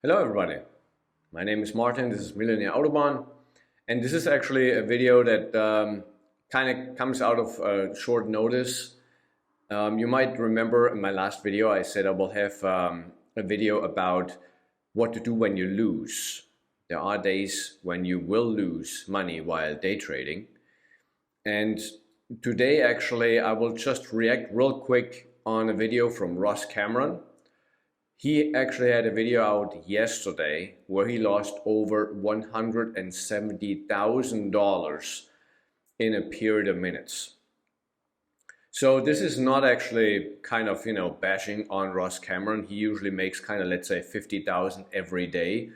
Hello everybody, my name is Martin, this is Millionaire Autobahn, and this is actually a video that kind of comes out of short notice. You might remember in my last video I said I will have a video about what to do when you lose. There are days when you will lose money while day trading, and today actually I will just react real quick on a video from Ross Cameron. He actually had a video out yesterday where he lost over $170,000 in a period of minutes. So this is not actually kind of, bashing on Ross Cameron. He usually makes kind of, let's say, 50,000 every day.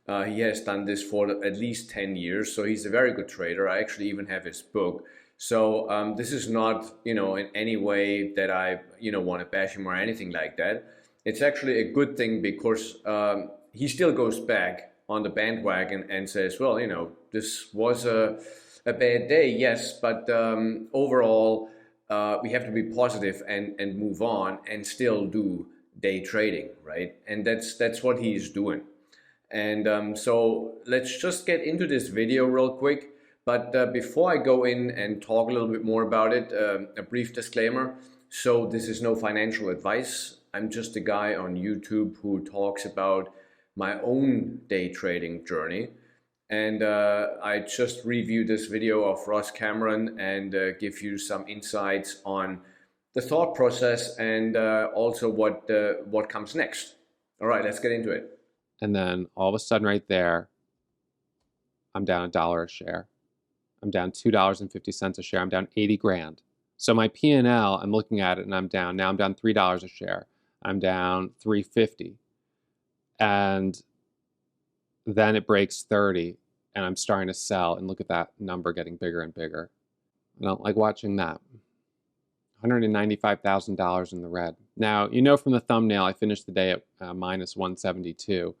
He has done this for at least 10 years, so he's a very good trader. I actually even have his book. So this is not, in any way that I, want to bash him or anything like that. It's actually a good thing because he still goes back on the bandwagon and says, well, this was a bad day, yes, but overall, we have to be positive and move on and still do day trading, right? And that's what he's doing. And so let's just get into this video real quick. But before I go in and talk a little bit more about it, a brief disclaimer. So this is no financial advice. I'm just a guy on YouTube who talks about my own day trading journey. And I just reviewed this video of Ross Cameron and give you some insights on the thought process and also what comes next. All right, let's get into it. And then all of a sudden right there, I'm down $1 a share. I'm down $2.50 a share. I'm down 80 grand. So my P&L, I'm looking at it and I'm down. Now I'm down $3 a share. I'm down $3.50. And then it breaks 30 and I'm starting to sell, and look at that number getting bigger and bigger. I don't like watching that. $195,000 in the red. Now, from the thumbnail, I finished the day at minus 172.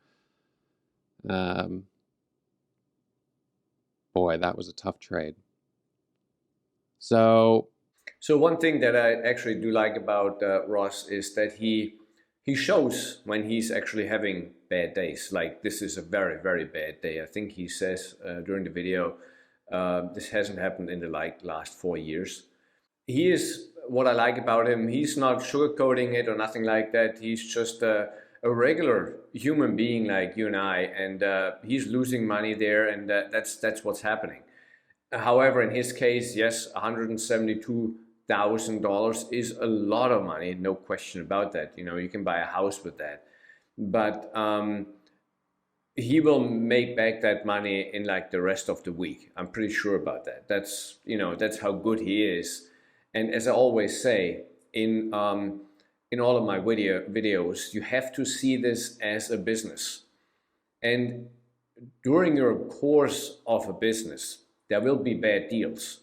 Boy, that was a tough trade. So one thing that I actually do like about Ross is that he shows when he's actually having bad days. Like this is a very, very bad day. I think he says during the video, this hasn't happened in the last 4 years. He is, what I like about him, he's not sugarcoating it or nothing like that. He's just a regular human being like you and I, and he's losing money there, and that's what's happening. However, in his case, yes, $172,000 is a lot of money, no question about that. You can buy a house with that, but he will make back that money in like the rest of the week. I'm pretty sure about that. That's how good he is. And as I always say in all of my videos, you have to see this as a business. And during your course of a business, there will be bad deals.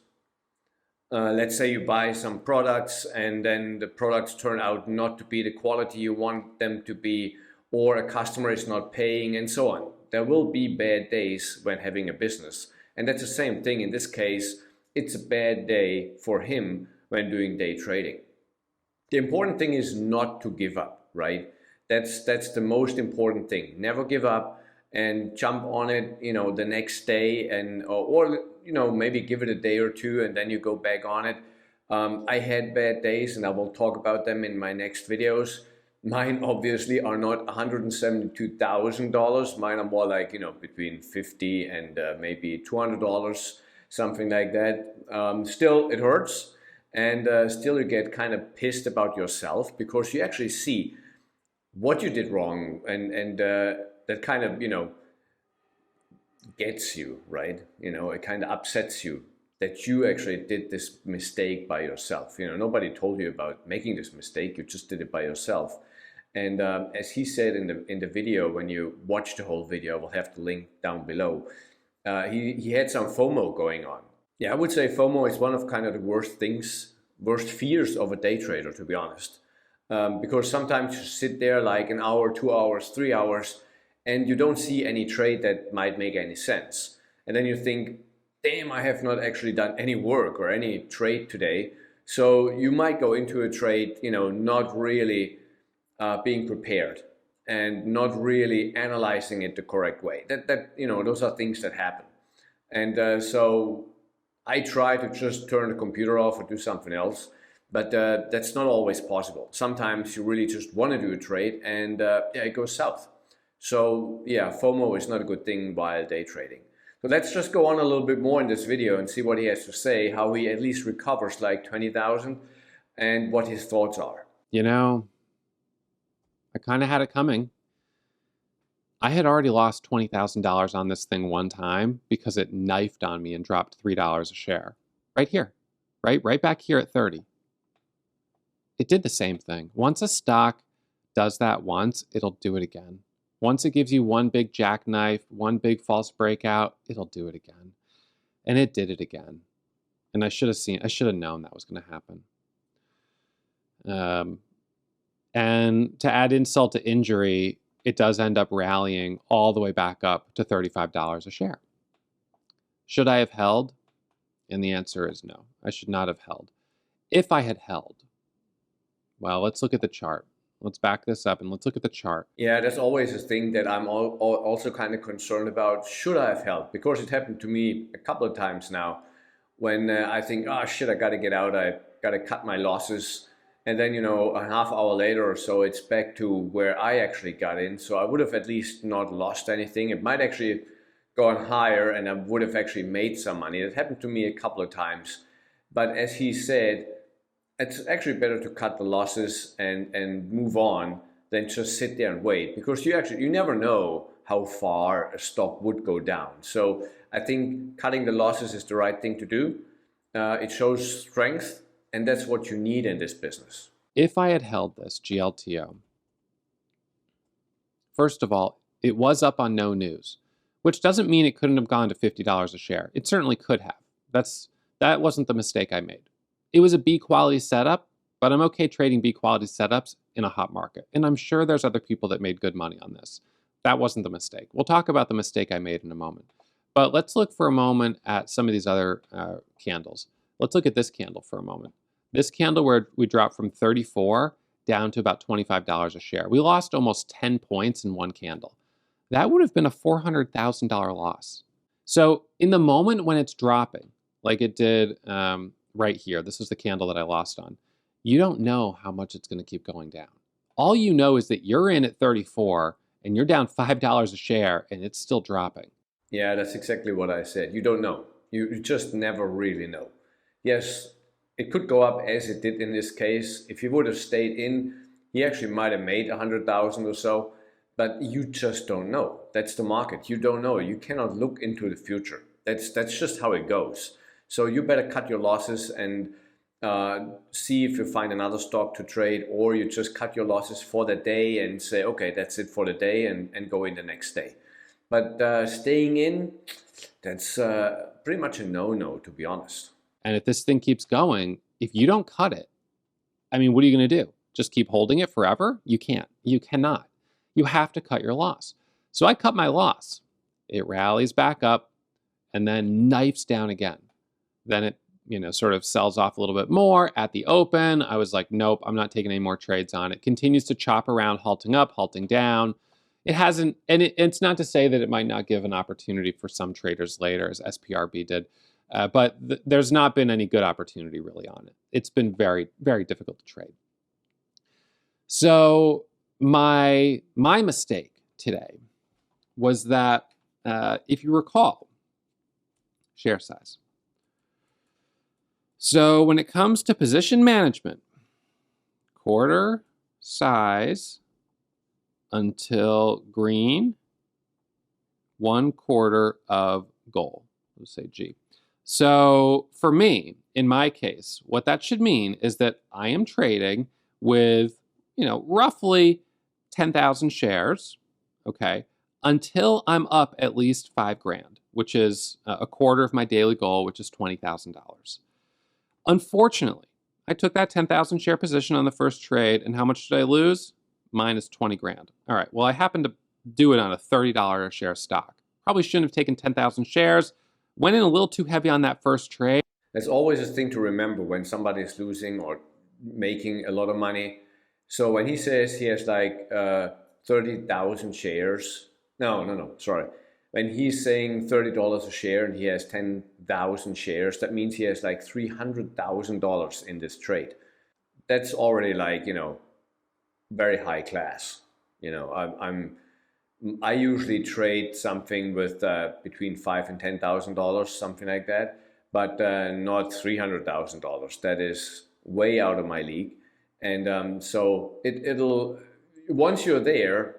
Let's say you buy some products and then the products turn out not to be the quality you want them to be, or a customer is not paying, and so on. There will be bad days when having a business. And that's the same thing in this case. It's a bad day for him when doing day trading. The important thing is not to give up, right? That's the most important thing. Never give up and jump on it, the next day, and or maybe give it a day or two and then you go back on it. I had bad days and I will talk about them in my next videos. Mine obviously are not $172,000. Mine are more like, between $50 and maybe $200, something like that. Still, it hurts. And still you get kind of pissed about yourself because you actually see what you did wrong, and that kind of, gets you, right? It kind of upsets you that you actually did this mistake by yourself. Nobody told you about making this mistake. You just did it by yourself. And as he said in the video, when you watch the whole video, I will have the link down below. He had some FOMO going on. Yeah, I would say FOMO is one of kind of the worst fears of a day trader, to be honest. Because sometimes you sit there like an hour, 2 hours, 3 hours, and you don't see any trade that might make any sense. And then you think, damn, I have not actually done any work or any trade today. So you might go into a trade, not really being prepared. and not really analyzing it the correct way. That you know, those are things that happen. And so I try to just turn the computer off or do something else, but that's not always possible. Sometimes you really just want to do a trade, and yeah, it goes south. So yeah, FOMO is not a good thing while day trading. So let's just go on a little bit more in this video and see what he has to say, how he at least recovers like 20,000 and what his thoughts are. You know, I kind of had it coming. I had already lost $20,000 on this thing one time because it knifed on me and dropped $3 a share. Right here, right back here at 30. It did the same thing. Once a stock does that once, it'll do it again. Once it gives you one big jackknife, one big false breakout, it'll do it again. And it did it again. And I should have known that was going to happen. And to add insult to injury, it does end up rallying all the way back up to $35 a share. Should I have held? And the answer is no. I should not have held. If I had held, well, let's look at the chart. Let's back this up and let's look at the chart. Yeah, that's always a thing that I'm also kind of concerned about. Should I have held? Because it happened to me a couple of times now when I think, oh shit, I got to get out. I got to cut my losses. And then, you know, a half hour later or so, it's back to where I actually got in. So I would have at least not lost anything. It might actually gone higher and I would have actually made some money. It happened to me a couple of times. But as he said, it's actually better to cut the losses and move on than just sit there and wait, because you never know how far a stock would go down. So I think cutting the losses is the right thing to do. It shows strength, and that's what you need in this business. If I had held this GLTO, first of all, it was up on no news, which doesn't mean it couldn't have gone to $50 a share. It certainly could have. That wasn't the mistake I made. It was a B quality setup, but I'm okay trading B quality setups in a hot market. And I'm sure there's other people that made good money on this. That wasn't the mistake. We'll talk about the mistake I made in a moment. But let's look for a moment at some of these other candles. Let's look at this candle for a moment. This candle where we dropped from 34 down to about $25 a share. We lost almost 10 points in one candle. That would have been a $400,000 loss. So in the moment when it's dropping, like it did right here, this is the candle that I lost on, you don't know how much it's going to keep going down. All you know is that you're in at 34 and you're down $5 a share and it's still dropping. Yeah, that's exactly what I said. You don't know. You just never really know. Yes, it could go up as it did in this case. If he would have stayed in, he actually might have made 100,000 or so, but you just don't know. That's the market. You don't know. You cannot look into the future. That's just how it goes. So you better cut your losses and see if you find another stock to trade, or you just cut your losses for the day and say, okay, that's it for the day, and go in the next day. But staying in, that's pretty much a no-no, to be honest. And if this thing keeps going, if you don't cut it, I mean, what are you going to do? Just keep holding it forever? You can't. You cannot. You have to cut your loss. So I cut my loss. It rallies back up and then knifes down again. Then it, sort of sells off a little bit more at the open. I was like, nope, I'm not taking any more trades on it. Continues to chop around, halting up, halting down. It hasn't, and it's not to say that it might not give an opportunity for some traders later, as SPRB did, but there's not been any good opportunity really on it. It's been very, very difficult to trade. So my mistake today was that, if you recall, share size. So when it comes to position management, quarter size until green, 1/4 of goal. Let's say G. So for me, in my case, what that should mean is that I am trading with, roughly 10,000 shares, okay, until I'm up at least $5,000, which is a quarter of my daily goal, which is $20,000. Unfortunately, I took that 10,000 share position on the first trade, and how much did I lose? Minus $20,000. All right, well, I happened to do it on a $30 a share stock. Probably shouldn't have taken 10,000 shares. Went in a little too heavy on that first trade. There's always a thing to remember when somebody is losing or making a lot of money. So when he says he has like 30,000 shares. No, sorry. When he's saying $30 a share and he has 10,000 shares, that means he has like $300,000 in this trade. That's already like, very high class. I usually trade something with between $5,000 and $10,000, something like that, but not $300,000. That is way out of my league. And so it'll once you're there,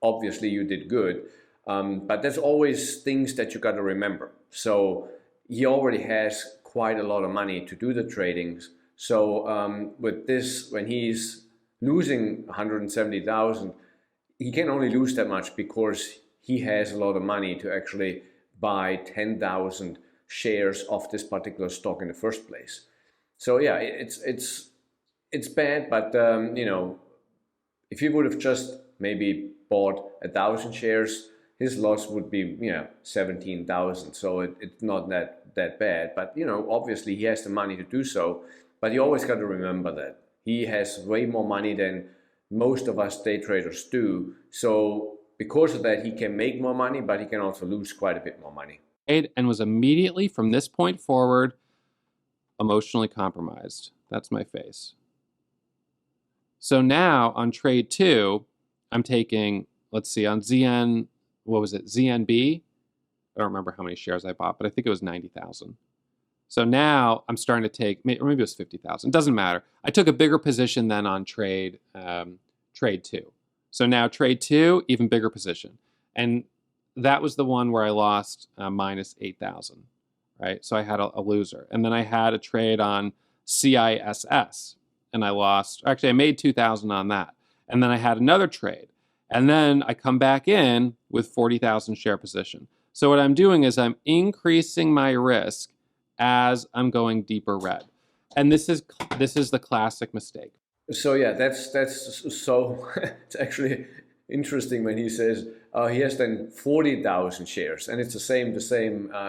obviously you did good, but there's always things that you got to remember. So he already has quite a lot of money to do the tradings. So with this, when he's losing 170,000, he can only lose that much because he has a lot of money to actually buy 10,000 shares of this particular stock in the first place. So yeah, it's bad, but if he would have just maybe bought 1,000 shares, his loss would be 17,000. So it's not that bad. But obviously he has the money to do so. But you always got to remember that he has way more money than most of us day traders do. So because of that, he can make more money, but he can also lose quite a bit more money. And was immediately from this point forward emotionally compromised. That's my face. So now on trade 2, I'm taking, let's see, on ZN, what was it, ZNB? I don't remember how many shares I bought, but I think it was 90,000. So now I'm starting to take, or maybe it was 50,000. It doesn't matter. I took a bigger position than on trade 2. So now trade 2, even bigger position. And that was the one where I lost minus 8,000, right? So I had a loser. And then I had a trade on CISS, and I lost, actually I made 2,000 on that. And then I had another trade. And then I come back in with 40,000 share position. So what I'm doing is I'm increasing my risk as I'm going deeper red. And this is the classic mistake. So yeah, that's so it's actually interesting when he says he has then 40,000 shares and it's the same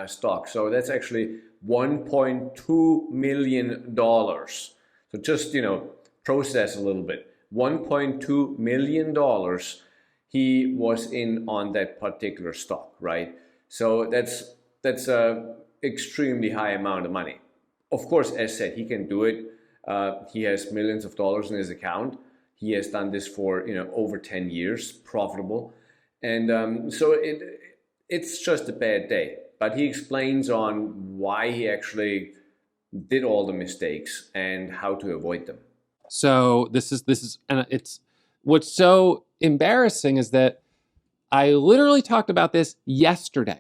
stock. So that's actually $1.2 million. So just process a little bit. $1.2 million he was in on that particular stock, right? So that's a extremely high amount of money. Of course, as said, he can do it. He has millions of dollars in his account. He has done this for over 10 years, profitable, and so it's just a bad day. But he explains on why he actually did all the mistakes and how to avoid them. So this is, and it's what's so embarrassing is that I literally talked about this yesterday.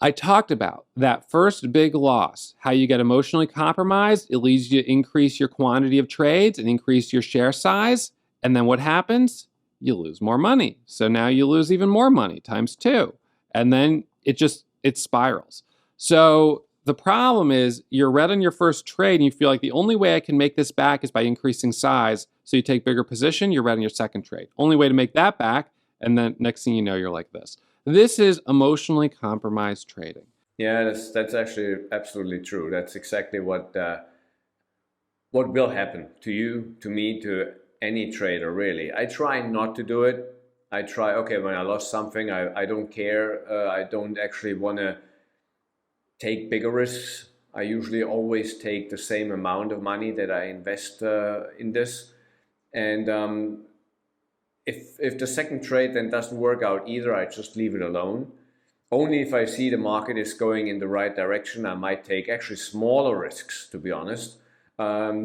I talked about that first big loss, how you get emotionally compromised. It leads you to increase your quantity of trades and increase your share size. And then what happens? You lose more money. So now you lose even more money times 2. And then it spirals. So the problem is you're red on your first trade and you feel like the only way I can make this back is by increasing size. So you take bigger position, you're red on your second trade. Only way to make that back. And then next thing you know, you're like this. This is emotionally compromised trading. Yeah, that's actually absolutely true. That's exactly what will happen to you, to me, to any trader, really. I try not to do it. I try, okay, when I lost something, I don't care. I don't actually want to take bigger risks. I usually always take the same amount of money that I invest in this. And if the second trade then doesn't work out either, I just leave it alone. Only if I see the market is going in the right direction, I might take actually smaller risks, to be honest,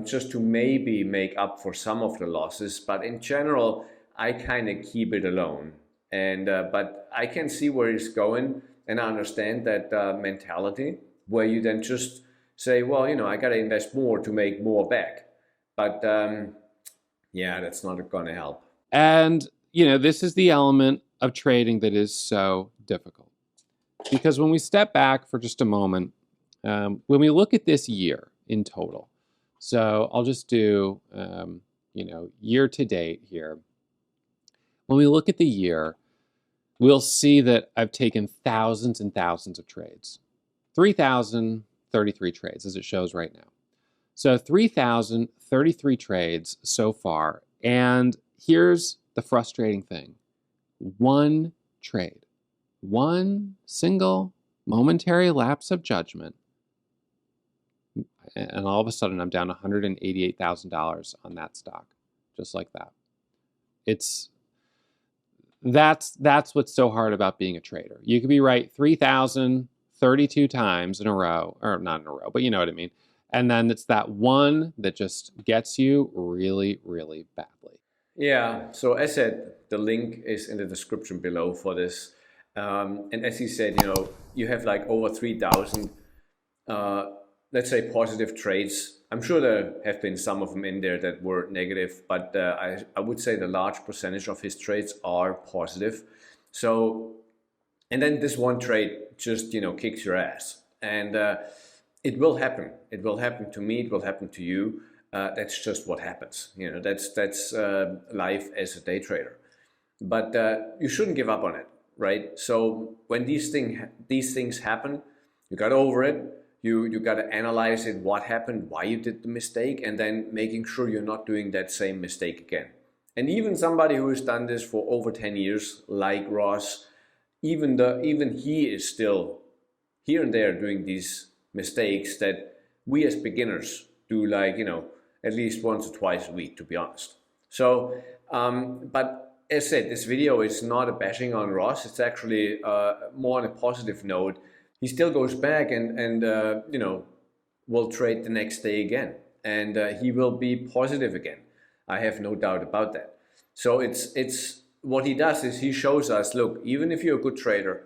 just to maybe make up for some of the losses. But in general, I kind of keep it alone. And but I can see where it's going, and I understand that mentality where you then just say, well, I got to invest more to make more back. But yeah, that's not going to help. And, this is the element of trading that is so difficult. Because when we step back for just a moment, when we look at this year in total, so I'll just do, year to date here. When we look at the year, we'll see that I've taken thousands and thousands of trades. 3,033 trades, as it shows right now. So 3,033 trades so far. And here's the frustrating thing. one trade, one single momentary lapse of judgment, and all of a sudden I'm down $188,000 on that stock, just like that. That's what's so hard about being a trader. You could be right 3,032 times in a row, or not in a row, but you know what I mean. And then it's that one that just gets you really, really badly. Yeah, so as said, the link is in the description below for this. And as he said, you have like over 3,000, let's say, positive trades. I'm sure there have been some of them in there that were negative, but I would say the large percentage of his trades are positive. So, and then this one trade just, kicks your ass. And it will happen. It will happen to me. It will happen to you. That's just what happens. That's life as a day trader. But you shouldn't give up on it, right? So when these things happen, you got over it. You got to analyze it, what happened, why you did the mistake, and then making sure you're not doing that same mistake again. And even somebody who has done this for over 10 years, like Ross, even he is still here and there doing these mistakes that we as beginners do, like, at least once or twice a week, to be honest. So, but as said, this video is not a bashing on Ross. It's actually more on a positive note. He still goes back and will trade the next day again. And he will be positive again. I have no doubt about that. So it's what he does is he shows us, look, even if you're a good trader,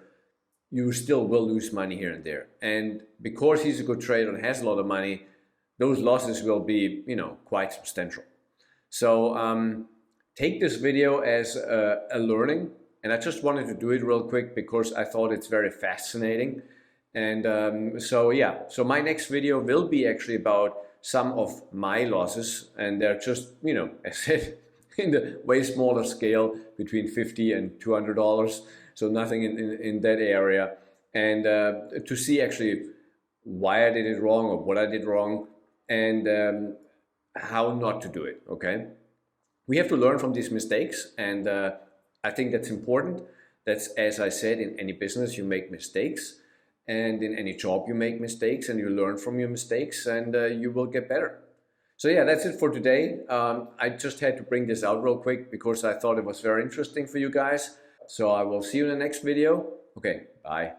you still will lose money here and there. And because he's a good trader and has a lot of money, those losses will be, quite substantial. So take this video as a learning. And I just wanted to do it real quick because I thought it's very fascinating. And so my next video will be actually about some of my losses. And they're just, as I said, in the way smaller scale, between $50 and $200. So nothing in that area. And to see actually why I did it wrong or what I did wrong, and how not to do it, okay? We have to learn from these mistakes, and I think that's important. That's, as I said, in any business you make mistakes, and in any job you make mistakes, and you learn from your mistakes, and you will get better. So yeah, that's it for today. I just had to bring this out real quick because I thought it was very interesting for you guys. So I will see you in the next video. Okay, bye.